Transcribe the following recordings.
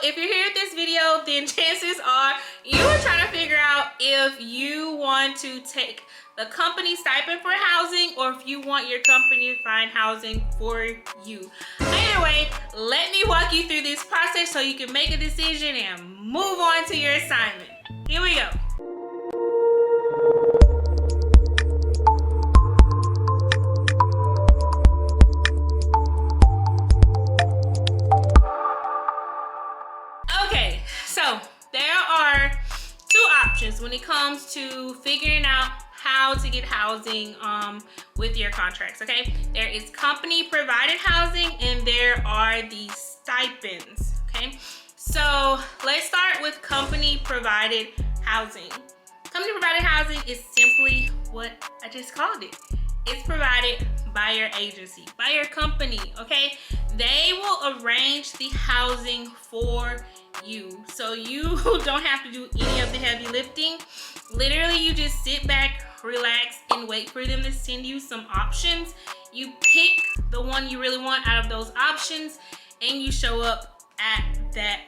if you're here at this video, then chances are you are trying to figure out if you want to take the company stipend for housing or if you want your company to find housing for you. Either way, let me walk you through this process so you can make a decision and move on to your assignment. Here we go. Okay, so there are two options when it comes to figuring out how to get housing with your contracts. Okay, there is company provided housing and there are the stipends. Okay, so let's start with company provided housing. Company provided housing is simply what I just called it. It's provided by your agency, by your company. Okay, they will arrange the housing for you, so you don't have to do any of the heavy lifting. Literally, you just sit back, relax, and wait for them to send you some options. You pick the one you really want out of those options, and you show up at that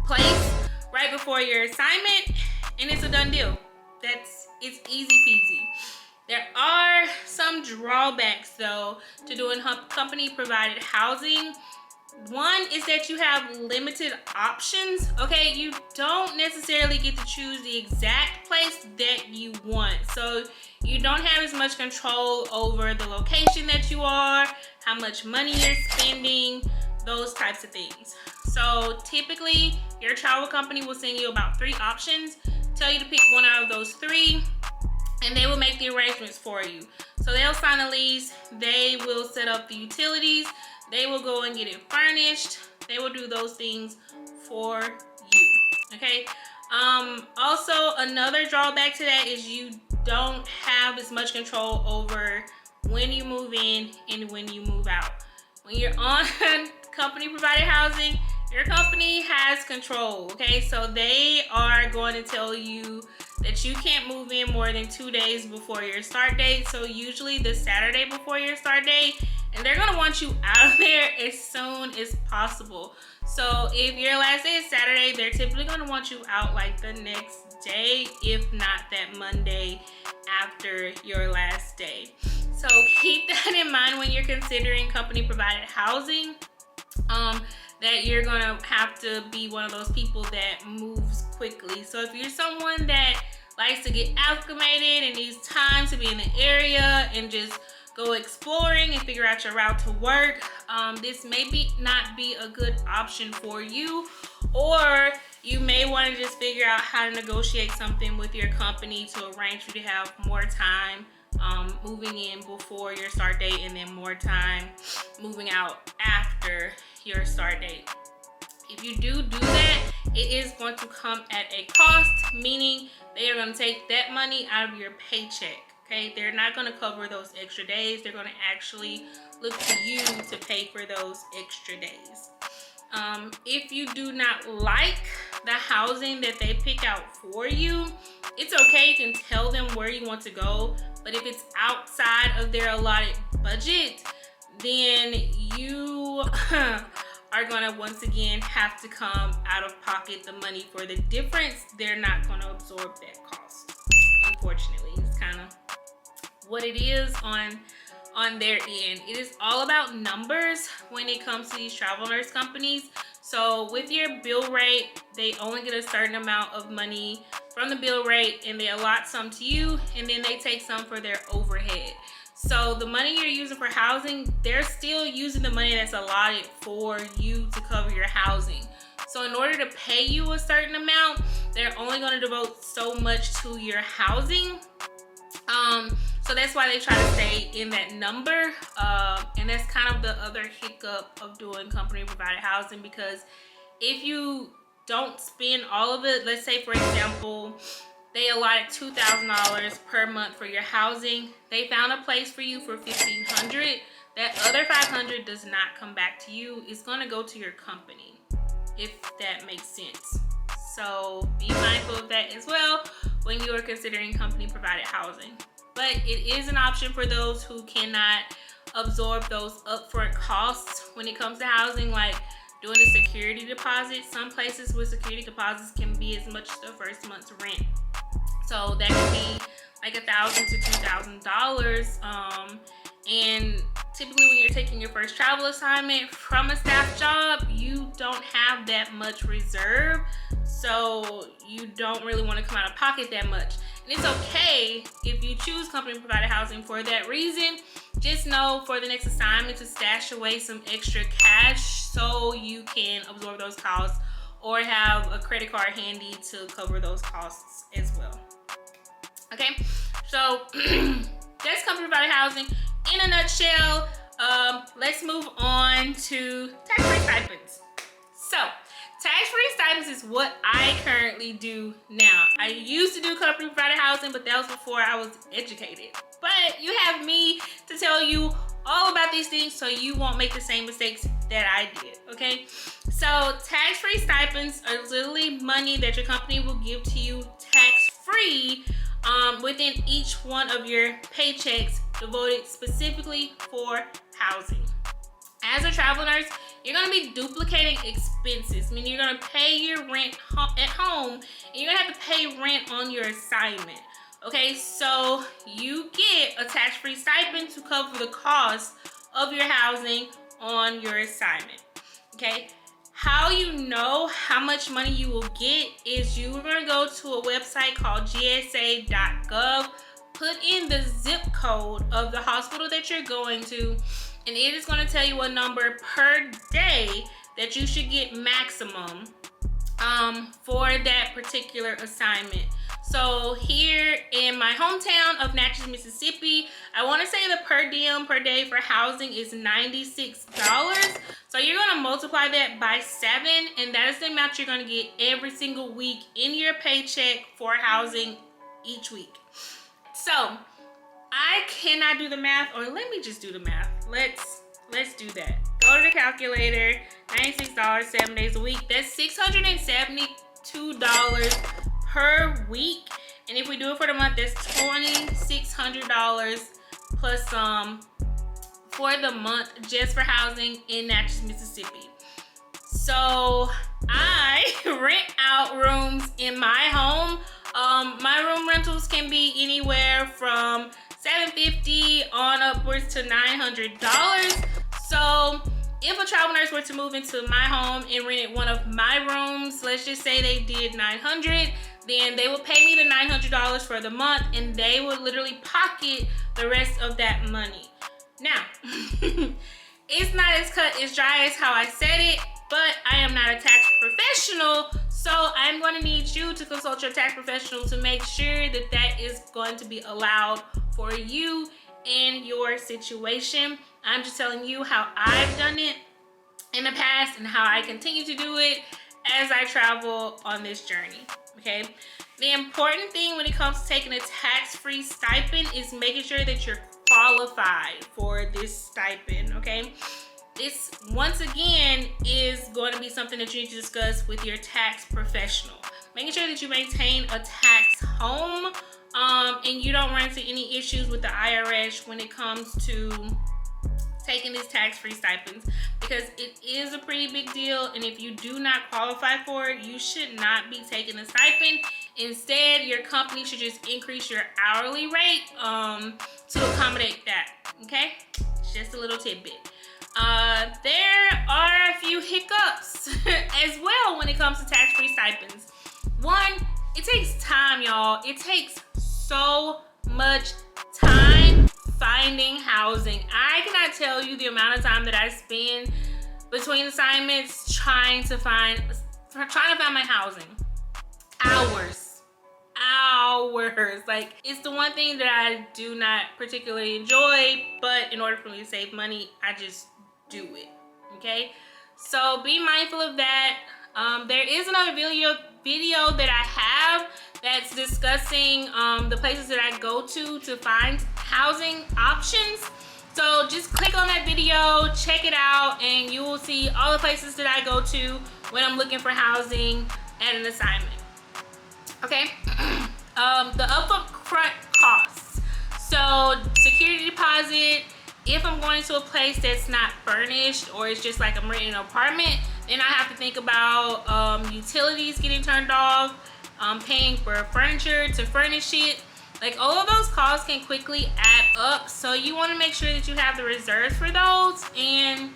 place right before your assignment, and it's a done deal. It's easy peasy. There are some drawbacks though to doing company provided housing. One is that you have limited options. Okay, you don't necessarily get to choose the exact place that you want. So you don't have as much control over the location that you are, how much money you're spending, those types of things. So typically your travel company will send you about 3 options, tell you to pick one out of those 3, and they will make the arrangements for you. So they'll sign a lease, they will set up the utilities, they will go and get it furnished, they will do those things for you. Okay, also another drawback to that is you don't have as much control over when you move in and when you move out. When you're on company provided housing, your company has control. Okay, so they are going to tell you that you can't move in more than 2 days before your start date, so usually the Saturday before your start date, and they're going to want you out of there as soon as possible. So if your last day is Saturday, they're typically going to want you out like the next day, if not that Monday after your last day. So keep that in mind when you're considering company provided housing, that you're gonna have to be one of those people that moves quickly. So if you're someone that likes to get acclimated and needs time to be in the area and just go exploring and figure out your route to work, this may not be a good option for you. Or you may want to just figure out how to negotiate something with your company to arrange for you to have more time moving in before your start date and then more time moving out after your start date. If you do that, it is going to come at a cost, meaning they are going to take that money out of your paycheck. Okay, they're not going to cover those extra days. They're going to actually look to you to pay for those extra days. If you do not like the housing that they pick out for you, it's okay. You can tell them where you want to go, but if it's outside of their allotted budget, then you are gonna once again have to come out of pocket the money for the difference. They're not gonna absorb that cost. Unfortunately, it's kind of what it is on their end. It is all about numbers when it comes to these travel nurse companies. So with your bill rate, they only get a certain amount of money from the bill rate and they allot some to you, and then they take some for their overhead. So the money you're using for housing, they're still using the money that's allotted for you to cover your housing. So in order to pay you a certain amount, they're only going to devote so much to your housing. So that's why they try to stay in that number. And that's kind of the other hiccup of doing company provided housing, because if you don't spend all of it, let's say for example, they allotted $2,000 per month for your housing. They found a place for you for $1,500. That other $500 does not come back to you. It's going to go to your company, if that makes sense. So be mindful of that as well when you are considering company provided housing. But it is an option for those who cannot absorb those upfront costs when it comes to housing, like doing a security deposit. Some places with security deposits can be as much as the first month's rent. So that can be like $1,000 to $2,000. And typically when you're taking your first travel assignment from a staff job, you don't have that much reserve. So you don't really want to come out of pocket that much. And it's okay if you choose company provided housing for that reason. Just know for the next assignment to stash away some extra cash so you can absorb those costs, or have a credit card handy to cover those costs as well. Okay, so that's company provided housing in a nutshell. Let's move on to tax-free stipends. So tax-free stipends is what I currently do now. I used to do company provided housing, but that was before I was educated. But you have me to tell you all about these things so you won't make the same mistakes that I did, okay? So tax-free stipends are literally money that your company will give to you tax-free within each one of your paychecks, devoted specifically for housing. As a travel nurse, you're going to be duplicating expenses. I mean, you're going to pay your rent at home, and you're going to have to pay rent on your assignment. Okay, so you get a tax-free stipend to cover the cost of your housing on your assignment. Okay, how you know how much money you will get is you're going to go to a website called gsa.gov, put in the zip code of the hospital that you're going to, and it is going to tell you a number per day that you should get maximum for that particular assignment. So here in my hometown of Natchez, Mississippi, I want to say the per diem per day for housing is $96. So you're going to multiply that by 7, and that is the amount you're going to get every single week in your paycheck for housing each week. So I cannot do the math, or let me just do the math. Let's do that. Go to the calculator. $96, 7 days a week. That's $672 per week. And if we do it for the month, that's $2,600 plus for the month just for housing in Natchez, Mississippi. So I rent out rooms in my home. My room rentals can be anywhere from $750 on upwards to $900. So if a travel nurse were to move into my home and rented one of my rooms, let's just say they did $900, then they would pay me the $900 for the month, and they would literally pocket the rest of that money. Now, it's not as cut as dry as how I said it, but I am not a tax professional, so I'm going to need you to consult your tax professional to make sure that that is going to be allowed for you in your situation. I'm just telling you how I've done it in the past and how I continue to do it as I travel on this journey. Okay, the important thing when it comes to taking a tax-free stipend is making sure that you're qualified for this stipend. Okay, this once again is going to be something that you need to discuss with your tax professional, making sure that you maintain a tax home and you don't run into any issues with the IRS when it comes to taking these tax-free stipends, because it is a pretty big deal, and if you do not qualify for it, you should not be taking a stipend. Instead, your company should just increase your hourly rate to accommodate that. Okay, just a little tidbit. There are a few hiccups as well when it comes to tax-free stipends. One, it takes time, y'all. It takes so much time finding housing. I cannot tell you the amount of time that I spend between assignments trying to find my housing. Hours. Like, it's the one thing that I do not particularly enjoy, but in order for me to save money, I just do it. Okay, so be mindful of that. There is another video that I have that's discussing the places that I go to find housing options. So just click on that video, check it out, and you will see all the places that I go to when I'm looking for housing at an assignment. Okay, the upfront costs. So security deposit If I'm going to a place that's not furnished or it's just like I'm renting an apartment, then I have to think about utilities getting turned off, paying for furniture to furnish it. Like, all of those costs can quickly add up, so you want to make sure that you have the reserves for those. And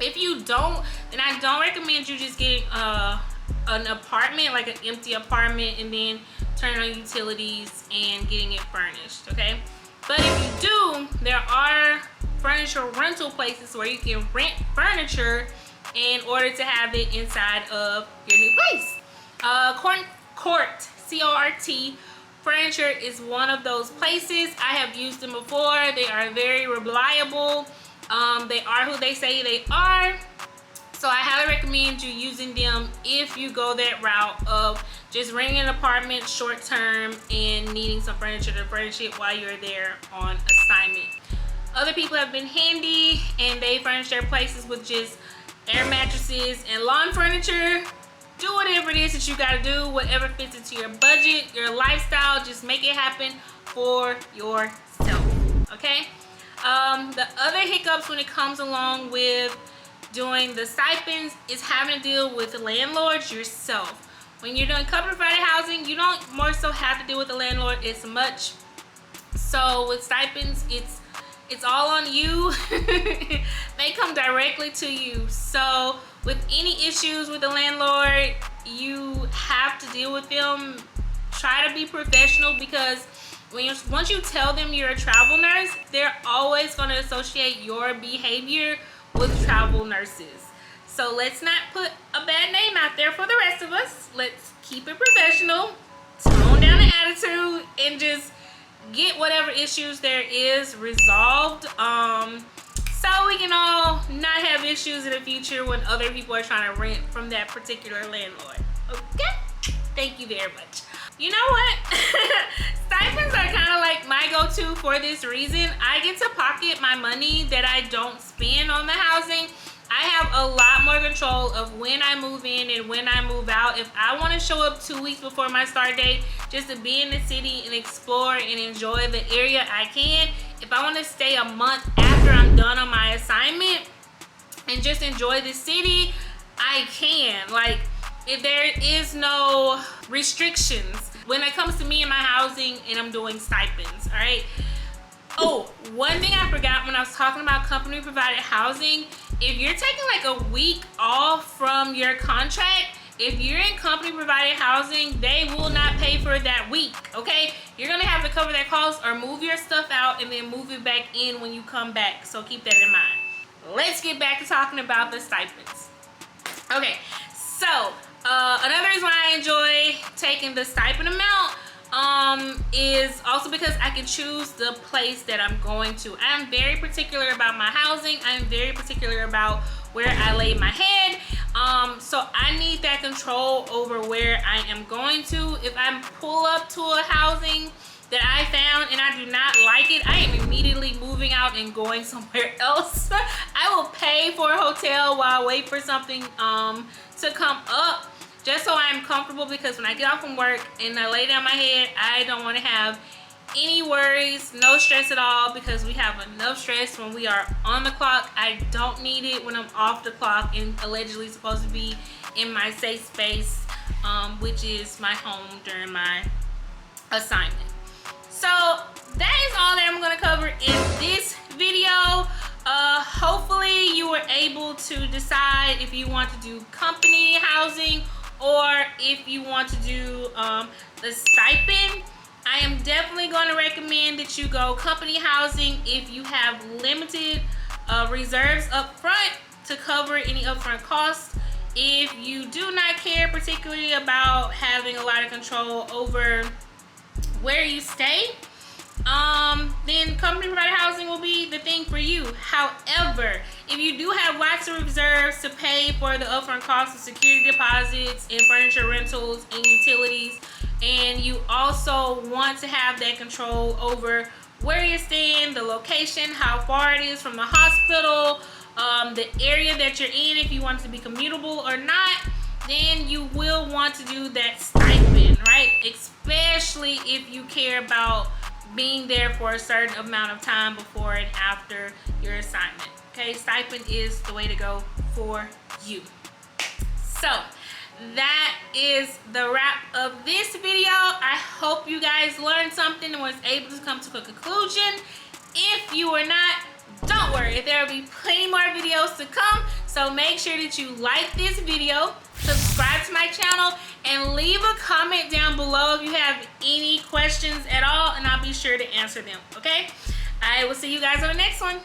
if you don't, then I don't recommend you just getting an apartment, like an empty apartment, and then turning on utilities and getting it furnished, okay? But if you do, there are furniture rental places where you can rent furniture in order to have it inside of your new place. Court, C-O-R-T, Furniture is one of those places. I have used them before. They are very reliable. They are who they say they are. So I highly recommend you using them if you go that route of just renting an apartment short term and needing some furniture to furnish it while you're there on assignment. Other people have been handy and they furnish their places with just air mattresses and lawn furniture. Do whatever it is that you gotta do, whatever fits into your budget, your lifestyle. Just make it happen for yourself, okay? The other hiccups when it comes along with doing the stipends is having to deal with the landlords yourself. When you're doing company provided housing, you don't more so have to deal with the landlord as much. So with stipends, it's all on you. They come directly to you. So with any issues with the landlord, you have to deal with them. Try to be professional, because once you tell them you're a travel nurse, they're always going to associate your behavior with travel nurses. So let's not put a bad name out there for the rest of us. Let's keep it professional, tone down the attitude, and just get whatever issues there is resolved, so we can all not have issues in the future when other people are trying to rent from that particular landlord. Okay? Thank you very much. You know what? Stipends are kind of like my go-to for this reason. I get to pocket my money that I don't spend on the housing. I have a lot more control of when I move in and when I move out. If I want to show up 2 weeks before my start date just to be in the city and explore and enjoy the area, I can. If I want to stay a month after I'm done on my assignment and just enjoy the city, I can. Like, if there is no restrictions when it comes to me and my housing and I'm doing stipends, all right? Oh, one thing I forgot when I was talking about company provided housing, if you're taking like a week off from your contract, if you're in company provided housing, they will not pay for that week, okay? You're gonna have to cover that cost or move your stuff out and then move it back in when you come back. So keep that in mind. Let's get back to talking about the stipends. Okay, so another reason why I enjoy taking the stipend amount is also because I can choose the place that I'm going to. I'm very particular about my housing. I'm very particular about where I lay my head. So I need that control over where I am going to. If I pull up to a housing that I found and I do not like it, I am immediately moving out and going somewhere else. I will pay for a hotel while I wait for something to come up, just so I'm comfortable, because when I get off from work and I lay down my head, I don't want to have any worries, no stress at all, because we have enough stress when we are on the clock. I don't need it when I'm off the clock and allegedly supposed to be in my safe space, which is my home during my assignment. So that is all that I'm going to cover in this video. Hopefully you were able to decide if you want to do company housing or if you want to do the stipend. I am definitely going to recommend that you go company housing if you have limited reserves up front to cover any upfront costs. If you do not care particularly about having a lot of control over where you stay, then company provided housing will be the thing for you. However, if you do have lots of reserves to pay for the upfront costs of security deposits and furniture rentals and utilities, and you also want to have that control over where you're staying, the location, how far it is from the hospital, the area that you're in, if you want it to be commutable or not, then you will want to do that stipend, right? Especially if you care about being there for a certain amount of time before and after your assignment. Okay, stipend is the way to go for you. So that is the wrap of this video. I hope you guys learned something and was able to come to a conclusion. If you were not, don't worry, there will be plenty more videos to come. So make sure that you like this video, subscribe to my channel, and leave a comment down below if you have any questions at all, and I'll be sure to answer them, okay? I will see you guys on the next one.